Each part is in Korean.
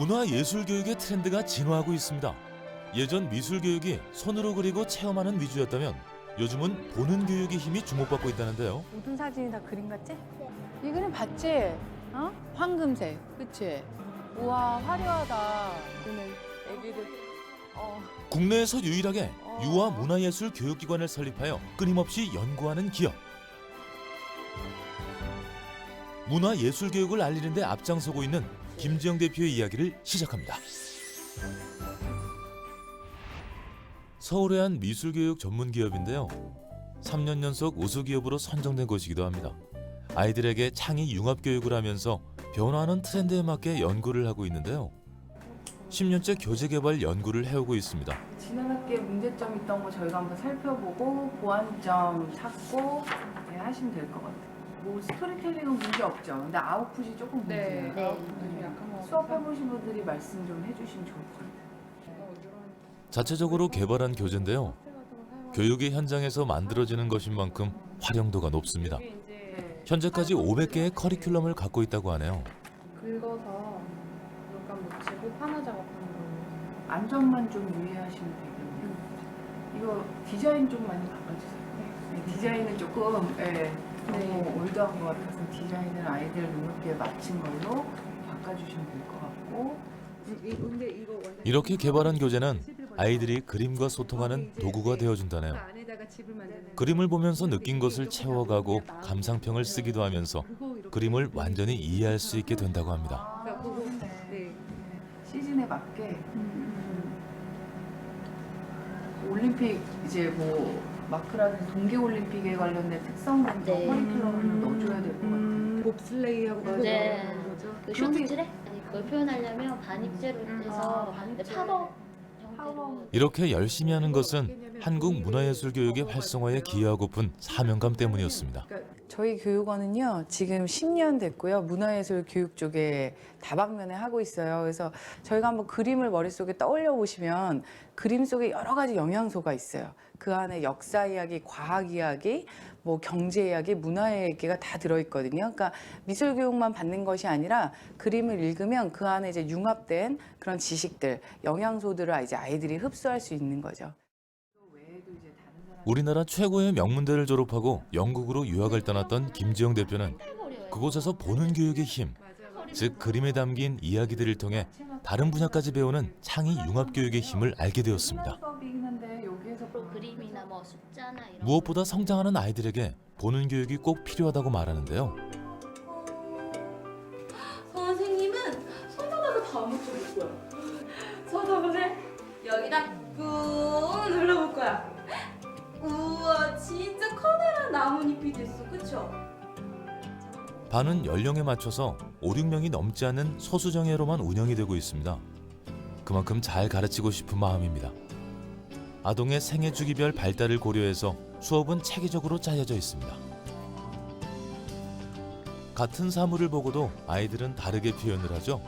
문화예술교육의 트렌드가 진화하고 있습니다. 예전 미술교육이 손으로 그리고 체험하는 위주였다면 요즘은 보는 교육의 힘이 주목받고 있다는데요. 모든 사진이 다 그림 같지? 이 그림 봤지? 어? 황금색, 그치? 우와, 화려하다. 오늘 애기들. 국내에서 유일하게 유아 문화예술 교육기관을 설립하여 끊임없이 연구하는 기업. 문화예술교육을 알리는 데 앞장서고 있는 김지영 대표의 이야기를 시작합니다. 서울의 한 미술교육 전문 기업인데요. 3년 연속 우수기업으로 선정된 곳이기도 합니다. 아이들에게 창의 융합교육을 하면서 변화하는 트렌드에 맞게 연구를 하고 있는데요. 10년째 교재개발 연구를 해오고 있습니다. 지난 학기에 문제점 있던 거 저희가 한번 살펴보고 보완점 찾고 하시면 될 것 같아요. 뭐 스토리텔링은 문제 없죠. 근데 아웃풋이 조금 문제예요. 네. 수업해보신 분들이 말씀 좀 해주시면 좋을 것 같아요. 자체적으로 개발한 교재인데요. 교육의 현장에서 만들어지는 것인 만큼 활용도가 높습니다. 현재까지 500개의 커리큘럼을 갖고 있다고 하네요. 긁어서 약간 뭐 제곱 하나 작업하는 걸로. 안전만 좀 유의하시면 되겠네요. 이거 디자인 좀 많이 바꿔주세요. 네, 디자인은 조금 너무 올드한 것 같아서 디자인을 아이들 눈높이에 맞춘 걸로 바꿔주시면 될 것 같고. 이렇게 개발한 교재는 아이들이 그림과 소통하는 도구가 되어준다네요. 그림을 보면서 느낀 것을 채워가고 감상평을 쓰기도 하면서 그림을 완전히 이해할 수 있게 된다고 합니다. 시즌에 맞게 올림픽 이제 뭐 마크라든지 동계올림픽에 관련된 특성된 네. 커리큘럼을 넣어줘야 될 것 같아요. 봅슬레이하고 네. 그 쇼트트랙? 아니 그걸 표현하려면 반입제로 해서 팝업 형태로. 이렇게 열심히 하는 것은 한국 문화예술교육의 활성화에 기여하고픈 사명감 때문이었습니다. 저희 교육원은요, 지금 10년 됐고요. 문화예술 교육 쪽에 다방면에 하고 있어요. 그래서 저희가 한번 그림을 머릿속에 떠올려 보시면 그림 속에 여러 가지 영양소가 있어요. 그 안에 역사 이야기, 과학 이야기, 뭐 경제 이야기, 문화 이야기가 다 들어있거든요. 그러니까 미술 교육만 받는 것이 아니라 그림을 읽으면 그 안에 이제 융합된 그런 지식들, 영양소들을 이제 아이들이 흡수할 수 있는 거죠. 우리나라 최고의 명문대를 졸업하고 영국으로 유학을 떠났던 김지영 대표는 그곳에서 보는 교육의 힘, 즉 그림에 담긴 이야기들을 통해 다른 분야까지 배우는 창의 융합교육의 힘을 알게 되었습니다. 그림이나 뭐 숫자나 이런 무엇보다 성장하는 아이들에게 보는 교육이 꼭 필요하다고 말하는데요. 선생님은 손바닥을 다 묻혀볼 거야. 손바닥을 여기다 꾹 눌러볼 거야. 우와, 진짜 커다란 나뭇잎이 됐어, 그쵸? 반은 연령에 맞춰서 5, 6명이 넘지 않는 소수정예로만 운영이 되고 있습니다. 그만큼 잘 가르치고 싶은 마음입니다. 아동의 생애 주기별 발달을 고려해서 수업은 체계적으로 짜여져 있습니다. 같은 사물을 보고도 아이들은 다르게 표현을 하죠.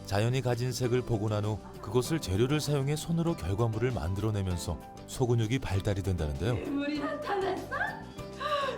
자연이 가진 색을 보고 난 후 그것을 재료를 사용해 손으로 결과물을 만들어내면서 소근육이 발달이 된다는데요. 괴물이 나타났어?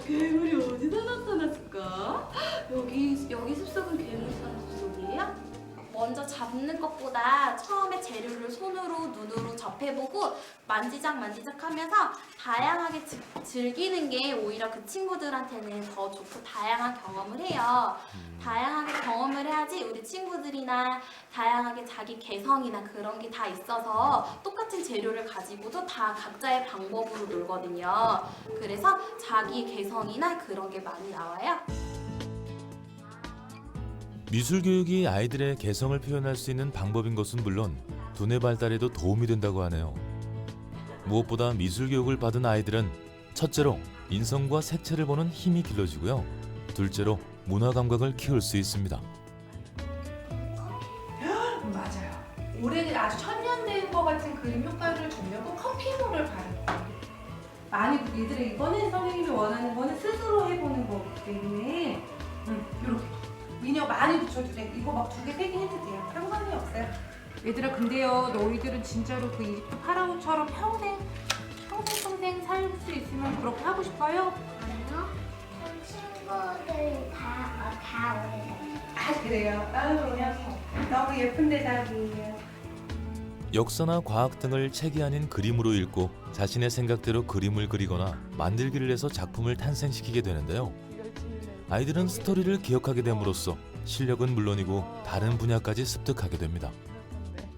괴물이 어디서 나타났을까? 여기 숲속은 괴물이 사는 숲속이에요? 먼저 잡는 것보다 처음에 재료를 손으로 눈으로 접해보고 만지작 하면서 다양하게 즐기는 게 오히려 그 친구들한테는 더 좋고 다양한 경험을 해요. 다양하게 경험을 해야지 우리 친구들이나 다양하게 자기 개성이나 그런 게 다 있어서 똑같은 재료를 가지고도 다 각자의 방법으로 놀거든요. 그래서 자기 개성이나 그런 게 많이 나와요. 미술교육이 아이들의 개성을 표현할 수 있는 방법인 것은 물론 두뇌 발달에도 도움이 된다고 하네요. 무엇보다 미술교육을 받은 아이들은 첫째로 인성과 색채를 보는 힘이 길러지고요. 둘째로 문화 감각을 키울 수 있습니다. 맞아요. 오래된 아주 천년된 것 같은 그림 효과를 주려고 커피물을 바르고 많이 얘들이 이거는 선생님이 원하는 거는 스스로 해보는 거기 때문에 이렇게 미녀 많이 붙여도 돼. 이거 막 2개, 3개 해도 돼요. 상관이 없어요. 얘들아 근데요 너희들은 진짜로 그 이집트 파라오처럼 평생 살 수 있으면 그렇게 하고 싶어요? 아니요. 전 친구들 다 오래됐어요. 아 그래요? 아유 그냥 너무 예쁜 대답이에요. 역사나 과학 등을 책이 아닌 그림으로 읽고 자신의 생각대로 그림을 그리거나 만들기를 해서 작품을 탄생시키게 되는데요. 아이들은 스토리를 기억하게 됨으로써 실력은 물론이고 다른 분야까지 습득하게 됩니다.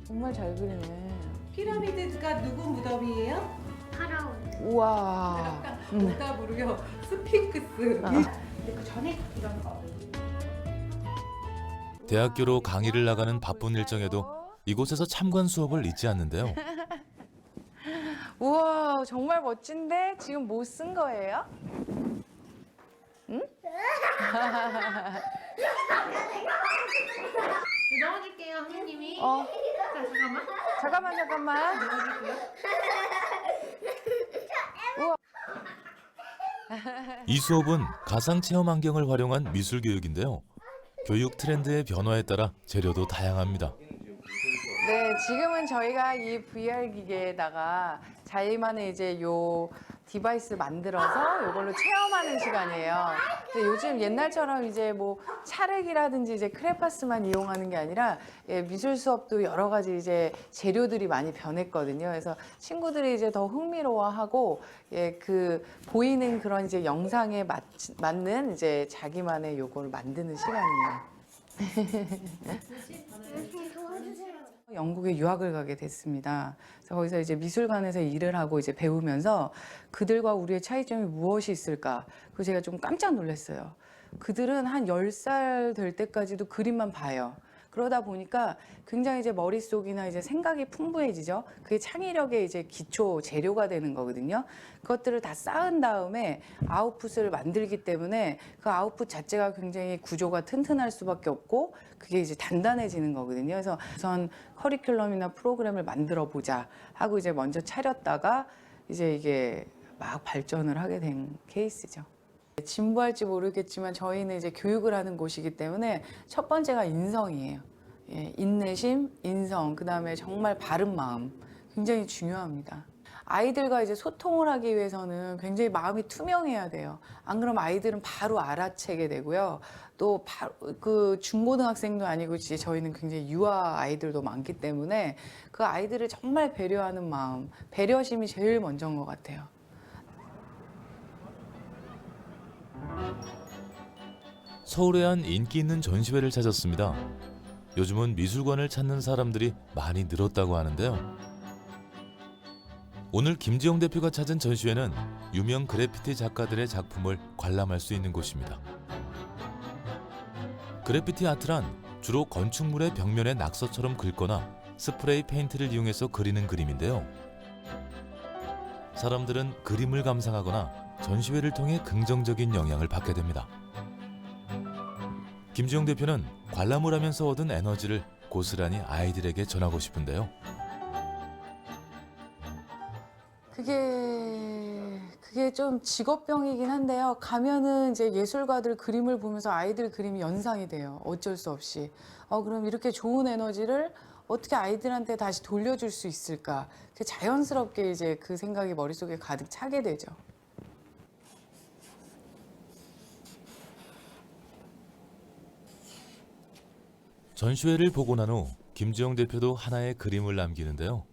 정말 잘 그리네. 피라미드가 누구 무덤이에요? 파라오. 우와. 오답으로요. 스핑크스. 아. 근데 그 전에 이런 거. 대학교로 강의를 나가는 바쁜 일정에도 이곳에서 참관 수업을 잊지 않는데요. 우와, 정말 멋진데 지금 뭐 쓴 거예요? 넣어줄게요, 선생님이. 어, 자, 잠깐만. 잠깐만. 넣어줄게요. 이 수업은 가상 체험 환경을 활용한 미술 교육인데요. 교육 트렌드의 변화에 따라 재료도 다양합니다. 네, 지금은 저희가 이 VR 기계에다가 자기만의 이제 요 디바이스 만들어서 이걸로 체험하는 시간이에요. 근데 요즘 옛날처럼 이제 뭐 찰흙이라든지 이제 크레파스만 이용하는 게 아니라 예, 미술 수업도 여러 가지 이제 재료들이 많이 변했거든요. 그래서 친구들이 이제 더 흥미로워하고 예, 그 보이는 그런 이제 영상에 맞는 이제 자기만의 요거를 만드는 시간이에요. 영국에 유학을 가게 됐습니다. 그래서 거기서 이제 미술관에서 일을 하고 이제 배우면서 그들과 우리의 차이점이 무엇이 있을까? 그거 제가 좀 깜짝 놀랐어요. 그들은 한 10살 될 때까지도 그림만 봐요. 그러다 보니까 굉장히 이제 머릿속이나 이제 생각이 풍부해지죠. 그게 창의력의 이제 기초 재료가 되는 거거든요. 그것들을 다 쌓은 다음에 아웃풋을 만들기 때문에 그 아웃풋 자체가 굉장히 구조가 튼튼할 수밖에 없고 그게 이제 단단해지는 거거든요. 그래서 우선 커리큘럼이나 프로그램을 만들어 보자 하고 이제 먼저 차렸다가 이제 이게 막 발전을 하게 된 케이스죠. 진부할지 모르겠지만 저희는 이제 교육을 하는 곳이기 때문에 첫 번째가 인성이에요. 예, 인내심, 인성, 그 다음에 정말 바른 마음 굉장히 중요합니다. 아이들과 이제 소통을 하기 위해서는 굉장히 마음이 투명해야 돼요. 안 그러면 아이들은 바로 알아채게 되고요. 또 그 중고등학생도 아니고 이제 저희는 굉장히 유아 아이들도 많기 때문에 그 아이들을 정말 배려하는 마음, 배려심이 제일 먼저인 것 같아요. 서울의 한 인기 있는 전시회를 찾았습니다. 요즘은 미술관을 찾는 사람들이 많이 늘었다고 하는데요. 오늘 김지영 대표가 찾은 전시회는 유명 그래피티 작가들의 작품을 관람할 수 있는 곳입니다. 그래피티 아트란 주로 건축물의 벽면에 낙서처럼 긁거나 스프레이 페인트를 이용해서 그리는 그림인데요. 사람들은 그림을 감상하거나 전시회를 통해 긍정적인 영향을 받게 됩니다. 김지영 대표는 관람을 하면서 얻은 에너지를 고스란히 아이들에게 전하고 싶은데요. 그게 좀 직업병이긴 한데요. 가면은 이제 예술가들 그림을 보면서 아이들 그림이 연상이 돼요. 어쩔 수 없이. 그럼 이렇게 좋은 에너지를 어떻게 아이들한테 다시 돌려줄 수 있을까? 자연스럽게 이제 그 생각이 머릿속에 가득 차게 되죠. 전시회를 보고 난 후 김지영 대표도 하나의 그림을 남기는데요.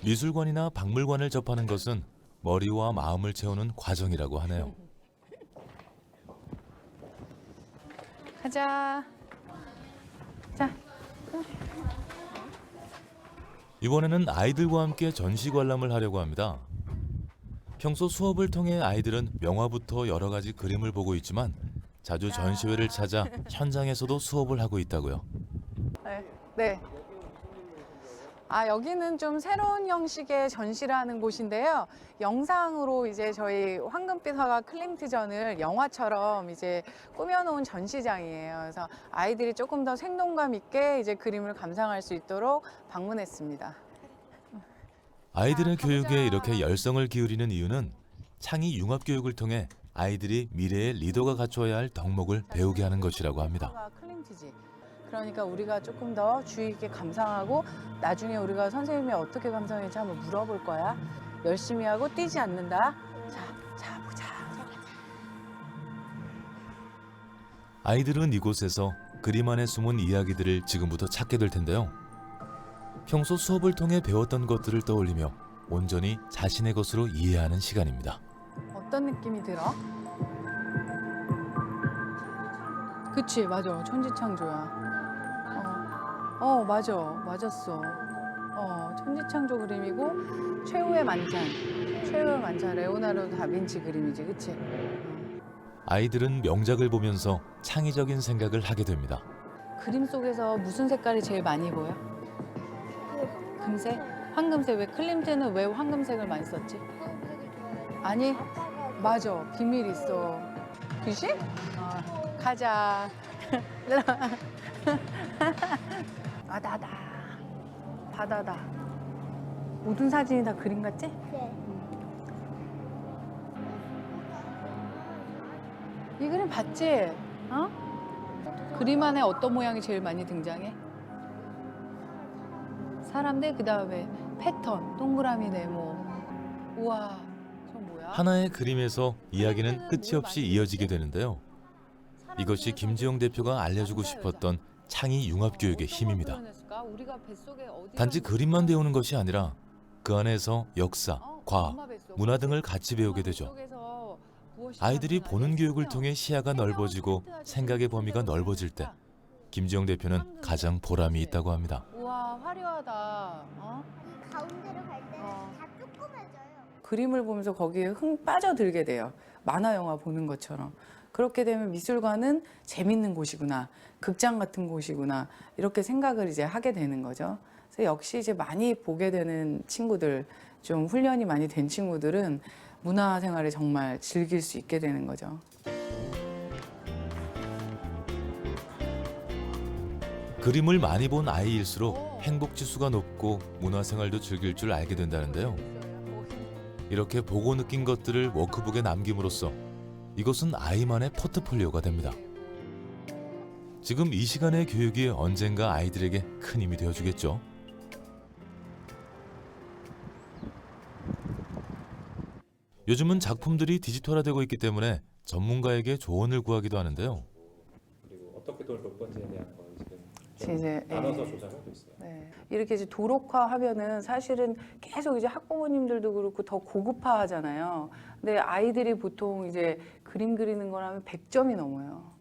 미술관이나 박물관을 접하는 것은 머리와 마음을 채우는 과정이라고 하네요. 가자. 자. 이번에는 아이들과 함께 전시 관람을 하려고 합니다. 평소 수업을 통해 아이들은 명화부터 여러 가지 그림을 보고 있지만 자주 전시회를 찾아 현장에서도 수업을 하고 있다고요. 네. 여기는 좀 새로운 형식의 전시를 하는 곳인데요. 영상으로 이제 저희 황금빛 화가 클림트전을 영화처럼 이제 꾸며놓은 전시장이에요. 그래서 아이들이 조금 더 생동감 있게 이제 그림을 감상할 수 있도록 방문했습니다. 아이들의 교육에 이렇게 열성을 기울이는 이유는 창의 융합 교육을 통해 아이들이 미래의 리더가 갖춰야 할 덕목을 배우게 하는 것이라고 합니다. 클림트지. 그러니까 우리가 조금 더 주의 있게 감상하고 나중에 우리가 선생님이 어떻게 감상했는지 한번 물어볼 거야. 열심히 하고 뛰지 않는다. 자, 보자. 아이들은 이곳에서 그림 안에 숨은 이야기들을 지금부터 찾게 될 텐데요. 평소 수업을 통해 배웠던 것들을 떠올리며 온전히 자신의 것으로 이해하는 시간입니다. 어떤 느낌이 들어? 그치, 맞아. 천지창조야. 맞아. 맞았어. 천지창조 그림이고 최후의 만찬. 최후의 만찬, 레오나르도 다빈치 그림이지, 그치? 아이들은 명작을 보면서 창의적인 생각을 하게 됩니다. 그림 속에서 무슨 색깔이 제일 많이 보여? 금색? 황금색. 왜 클림트는 왜 황금색을 많이 썼지? 아니, 맞아. 비밀 있어. 귀신? 가자. 바다다. 바다다. 모든 사진이 다 그림 같지? 네. 이 그림 봤지? 그림 안에 어떤 모양이 제일 많이 등장해? 사람들, 그 다음에 패턴, 동그라미, 네모. 우와, 저 뭐야? 하나의 그림에서 이야기는 끝이 없이 이어지게 되는데요. 이것이 김지영 대표가 알려주고 싶었던 창의 융합 교육의 힘입니다. 단지 그림만 배우는 것이 아니라 그 안에서 역사, 과학, 문화 등을 같이 배우게 되죠. 아이들이 보는 교육을 통해 시야가 넓어지고 생각의 범위가 넓어질 때 김지영 대표는 가장 보람이 있다고 합니다. 우와, 화려하다. 가운데로 갈 때는 다 조그매져요. 그림을 보면서 거기에 흥 빠져들게 돼요. 만화 영화 보는 것처럼. 그렇게 되면 미술관은 재밌는 곳이구나, 극장 같은 곳이구나, 이렇게 생각을 이제 하게 되는 거죠. 그래서 역시 이제 많이 보게 되는 친구들, 좀 훈련이 많이 된 친구들은 문화 생활을 정말 즐길 수 있게 되는 거죠. 그림을 많이 본 아이일수록 행복 지수가 높고 문화 생활도 즐길 줄 알게 된다는데요. 이렇게 보고 느낀 것들을 워크북에 남김으로써 이것은 아이만의 포트폴리오가 됩니다. 지금 이 시간의 교육이 언젠가 아이들에게 큰 힘이 되어주겠죠. 요즘은 작품들이 디지털화되고 있기 때문에 전문가에게 조언을 구하기도 하는데요. 그리고 어떻게 돈을 벌 건지에 대한 건 지금 이제, 나눠서 조정하고 있어요. 네. 이렇게 이제 도록화하면은 사실은 계속 이제 학부모님들도 그렇고 더 고급화하잖아요. 근데 아이들이 보통 이제 그림 그리는 거라면 100점이 넘어요.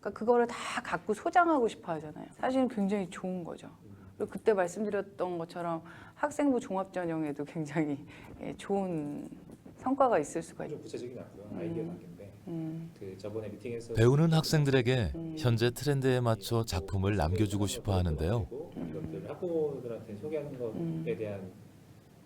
그러니까 그거를 다 갖고 소장하고 싶어 하잖아요. 사실은 굉장히 좋은 거죠. 그리고 그때 말씀드렸던 것처럼 학생부 종합전형에도 굉장히 좋은 성과가 있을 수가 있죠. 좀 구체적인 않고요. 아이디어 단계인데 그 저번에 미팅에서 배우는 학생들에게 현재 트렌드에 맞춰 작품을 남겨주고 싶어 하는데요. 이것들 학부모들한테 소개하는 것에 대한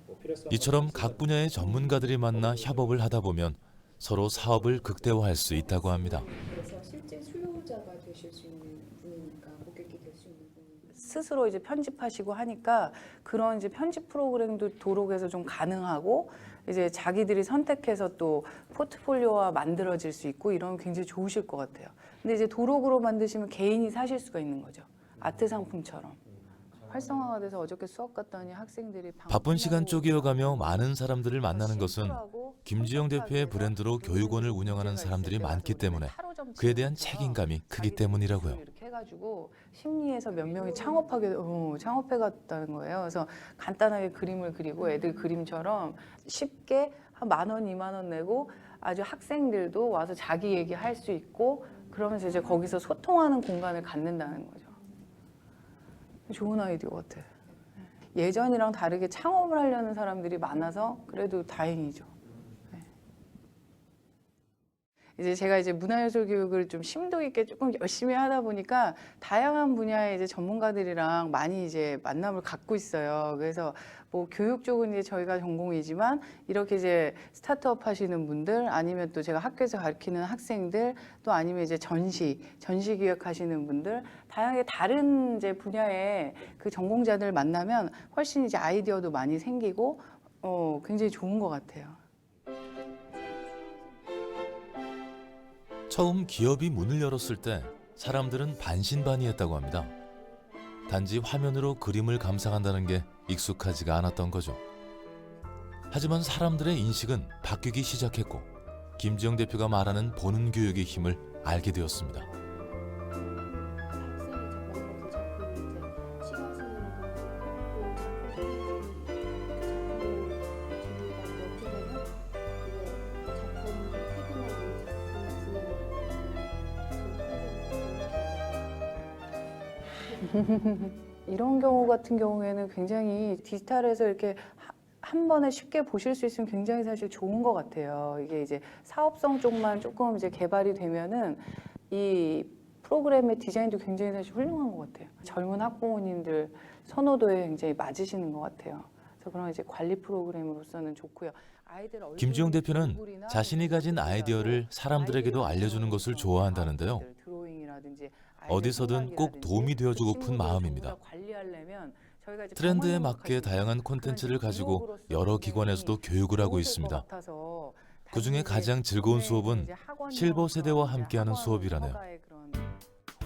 뭐 필요성 이처럼 각 분야의 전문가들이 만나 협업을 하다 보면 서로 사업을 극대화할 수 있다고 합니다. 그래서 실제 수요자가 되실 수 있는 분이니까 고객이 될 수 있는 분이니까. 스스로 이제 편집하시고 하니까 그런 이제 편집 프로그램도 도록에서 좀 가능하고 이제 자기들이 선택해서 또 포트폴리오가 만들어질 수 있고 이러면 굉장히 좋으실 것 같아요. 근데 이제 도록으로 만드시면 개인이 사실 수가 있는 거죠. 아트 상품처럼. 활성화가 돼서 어저께 수업 갔더니 학생들이 바쁜 시간 쪼개어가며 많은 사람들을 만나는 것은 김지영 대표의 브랜드로 교육원을 운영하는 사람들이 많기 때문에 그에 대한 책임감이 크기 때문이라고요. 이렇게 해가지고 심리에서 몇 명이 창업해갔다는 거예요. 그래서 간단하게 그림을 그리고 애들 그림처럼 쉽게 한 10,000원, 20,000원 내고 아주 학생들도 와서 자기 얘기할 수 있고 그러면서 이제 거기서 소통하는 공간을 갖는다는 거죠. 좋은 아이디어 같아. 예전이랑 다르게 창업을 하려는 사람들이 많아서 그래도 다행이죠. 이제 제가 이제 문화예술 교육을 좀 심도 있게 조금 열심히 하다 보니까 다양한 분야의 이제 전문가들이랑 많이 이제 만남을 갖고 있어요. 그래서 뭐 교육 쪽은 이제 저희가 전공이지만 이렇게 이제 스타트업 하시는 분들 아니면 또 제가 학교에서 가르치는 학생들 또 아니면 이제 전시 기획하시는 분들 다양하게 다른 이제 분야의 그 전공자들 만나면 훨씬 이제 아이디어도 많이 생기고 굉장히 좋은 것 같아요. 처음 기업이 문을 열었을 때 사람들은 반신반의했다고 합니다. 단지 화면으로 그림을 감상한다는 게 익숙하지가 않았던 거죠. 하지만 사람들의 인식은 바뀌기 시작했고 김지영 대표가 말하는 보는 교육의 힘을 알게 되었습니다. 이런 경우 같은 경우에는 굉장히 디지털에서 이렇게 한 번에 쉽게 보실 수 있으면 굉장히 사실 좋은 것 같아요. 이게 이제 사업성 쪽만 조금 이제 개발이 되면은 이 프로그램의 디자인도 굉장히 사실 훌륭한 것 같아요. 젊은 학부모님들 선호도에 굉장히 맞으시는 것 같아요. 그래서 그런 이제 관리 프로그램으로서는 좋고요. 아이들 얼굴, 김주영 대표는 얼굴이나 자신이 가진 아이디어를 사람들에게도 알려주는 것을 좋아한다는데요. 드로잉이라든지 어디서든 꼭 도움이 되어주고픈 마음입니다. 트렌드에 맞게 다양한 콘텐츠를 가지고 여러 기관에서도 교육을 하고 있습니다. 그중에 가장 즐거운 수업은 실버 세대와 함께하는 수업이라네요.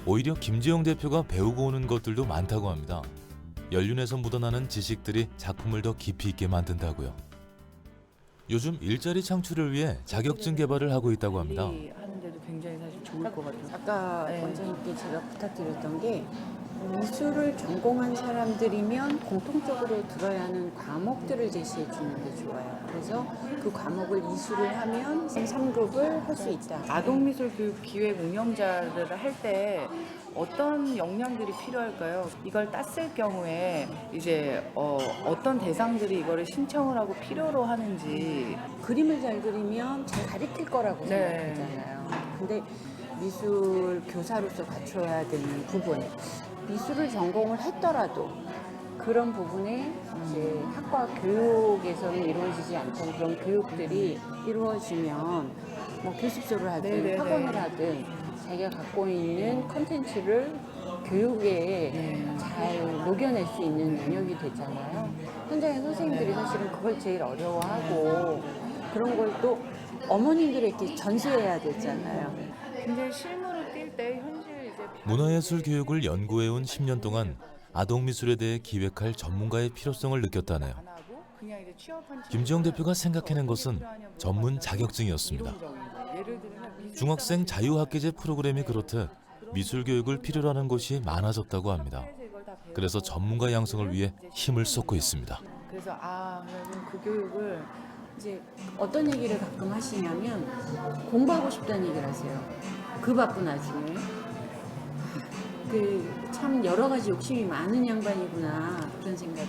오히려 김지영 대표가 배우고 오는 것들도 많다고 합니다. 연륜에서 묻어나는 지식들이 작품을 더 깊이 있게 만든다고요. 요즘 일자리 창출을 위해 자격증 개발을 하고 있다고 합니다. 하는데도 굉장히 사실 좋을 것 같아요. 아까 원장님께 제가 부탁드렸던 게 미술을 전공한 사람들이면 공통적으로 들어야 하는 과목들을 제시해 주는 게 좋아요. 그래서 그 과목을 이수를 하면 3급을 할 수 있다. 아동미술 교육 기획 운영자를 할 때 어떤 역량들이 필요할까요? 이걸 땄을 경우에 이제 어떤 대상들이 이거를 신청을 하고 필요로 하는지. 그림을 잘 그리면 잘 가르칠 거라고 네. 생각하잖아요. 근데 미술 교사로서 갖춰야 되는 부분, 미술을 전공을 했더라도 그런 부분에 이제 학과 교육에서는 이루어지지 않던 그런 교육들이 이루어지면 뭐 교습소를 하든 네네네. 학원을 하든 자기가 갖고 있는 컨텐츠를 교육에 잘 녹여낼 수 있는 영역이 되잖아요. 현장의 선생님들이 사실은 그걸 제일 어려워하고 그런 걸 또 어머님들에게 전수해야 되잖아요. 굉장히 실물을 띌 때 현실 이제 문화예술 교육을 연구해온 10년 동안 아동미술에 대해 기획할 전문가의 필요성을 느꼈다네요. 안 하고 그냥 이제 취업한 김지영 대표가 생각해낸 것은 전문 자격증이었습니다. 예를 들면 중학생 자유학기제 프로그램이 그렇듯 미술 교육을 필요로 하는 곳이 많아졌다고 합니다. 그래서 전문가 양성을 위해 힘을 쏟고 있습니다. 그래서 그럼 그 교육을 이제 어떤 얘기를 가끔 하시냐면 공부하고 싶다는 얘기를 하세요. 그 바쁜 와중에. 참 여러 가지 욕심이 많은 양반이구나 그런 생각을.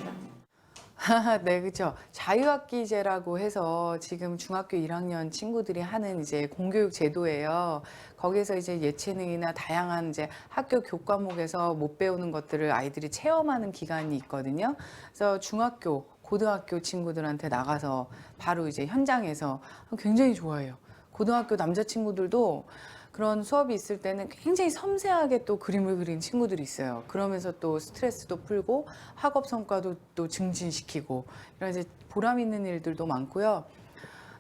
네, 그렇죠. 자유학기제라고 해서 지금 중학교 1학년 친구들이 하는 이제 공교육 제도예요. 거기에서 이제 예체능이나 다양한 이제 학교 교과목에서 못 배우는 것들을 아이들이 체험하는 기간이 있거든요. 그래서 중학교, 고등학교 친구들한테 나가서 바로 이제 현장에서 굉장히 좋아해요. 고등학교 남자친구들도 그런 수업이 있을 때는 굉장히 섬세하게 또 그림을 그린 친구들이 있어요. 그러면서 또 스트레스도 풀고 학업 성과도 또 증진시키고 이런 이제 보람 있는 일들도 많고요.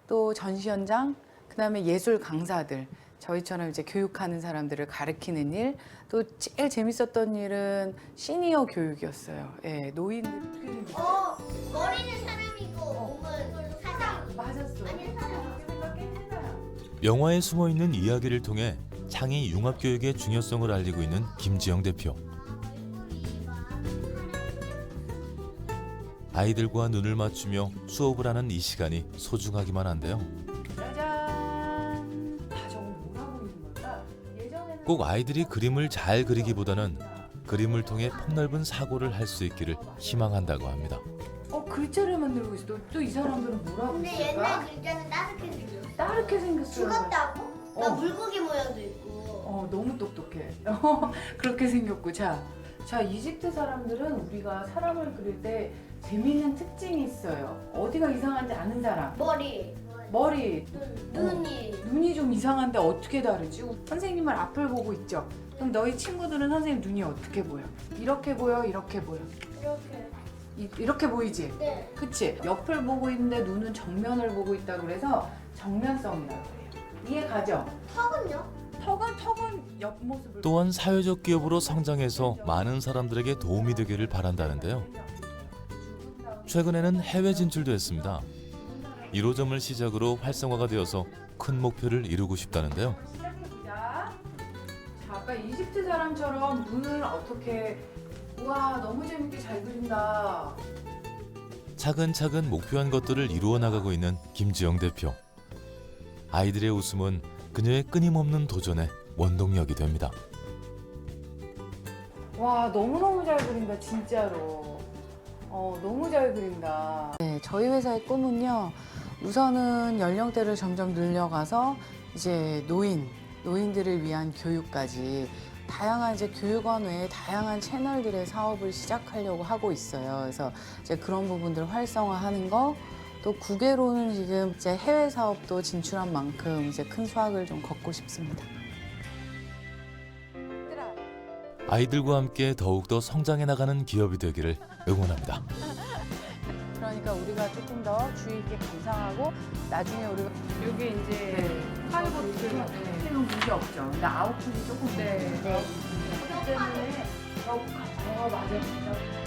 또 전시 현장, 그다음에 예술 강사들, 저희처럼 이제 교육하는 사람들을 가르치는 일, 또 제일 재밌었던 일은 시니어 교육이었어요. 예, 노인들. 머리는 사람이고 몸은 사람. 맞았어. 아니 사람. 영화에 숨어있는 이야기를 통해 창의 융합교육의 중요성을 알리고 있는 김지영 대표. 아이들과 눈을 맞추며 수업을 하는 이 시간이 소중하기만 한데요. 짜잔. 저거 뭐라고 있는 걸까? 예전에는 꼭 아이들이 그림을 잘 그리기보다는 그림을 통해 폭넓은 사고를 할 수 있기를 희망한다고 합니다. 글자를 만들고 있어. 또 이 사람들은 뭐라고 근데 있을까? 옛날 글자는 따뜻해 생겼어. 따르게 생겼어요. 죽었다고? 나 어. 물고기 모양도 있고. 너무 똑똑해. 그렇게 생겼고. 자, 이집트 사람들은 우리가 사람을 그릴 때 재미있는 특징이 있어요. 어디가 이상한지 아는 사람. 머리, 머리, 눈이 좀 이상한데 어떻게 다르지? 선생님을 앞을 보고 있죠. 그럼 너희 친구들은 선생님 눈이 어떻게 보여? 이렇게 보여? 이렇게 보여? 이렇게. 이렇게 보이지? 네. 그치? 옆을 보고 있는데 눈은 정면을 보고 있다고 그래서 정면성이라고 해요. 이해 가죠? 턱은요? 턱은 옆모습을 또한 사회적 기업으로 성장해서 많은 사람들에게 도움이 되기를 바란다는데요. 최근에는 해외 진출도 했습니다. 1호점을 시작으로 활성화가 되어서 큰 목표를 이루고 싶다는데요. 시작해보자. 자, 아까 이집트 사람처럼 눈을 어떻게 우와 너무 재밌게 잘 그린다. 차근차근 목표한 것들을 이루어 나가고 있는 김지영 대표. 아이들의 웃음은 그녀의 끊임없는 도전에 원동력이 됩니다. 와, 너무너무 잘 그린다, 진짜로. 너무 잘 그린다. 네, 저희 회사의 꿈은요, 우선은 연령대를 점점 늘려가서 이제 노인들을 위한 교육까지 다양한 이제 교육원 외에 다양한 채널들의 사업을 시작하려고 하고 있어요. 그래서 이제 그런 부분들 활성화하는 거, 또 국외로는 지금 이제 해외 사업도 진출한 만큼 이제 큰 수확을 좀 걷고 싶습니다. 아이들과 함께 더욱더 성장해 나가는 기업이 되기를 응원합니다. 그러니까 우리가 조금 더 주의 있게 감상하고 나중에 우리가 이게 이제 파이버트는 문제 없죠. 근데 아웃풋이 조금 문제예요. 그렇기 때문에 맞아요.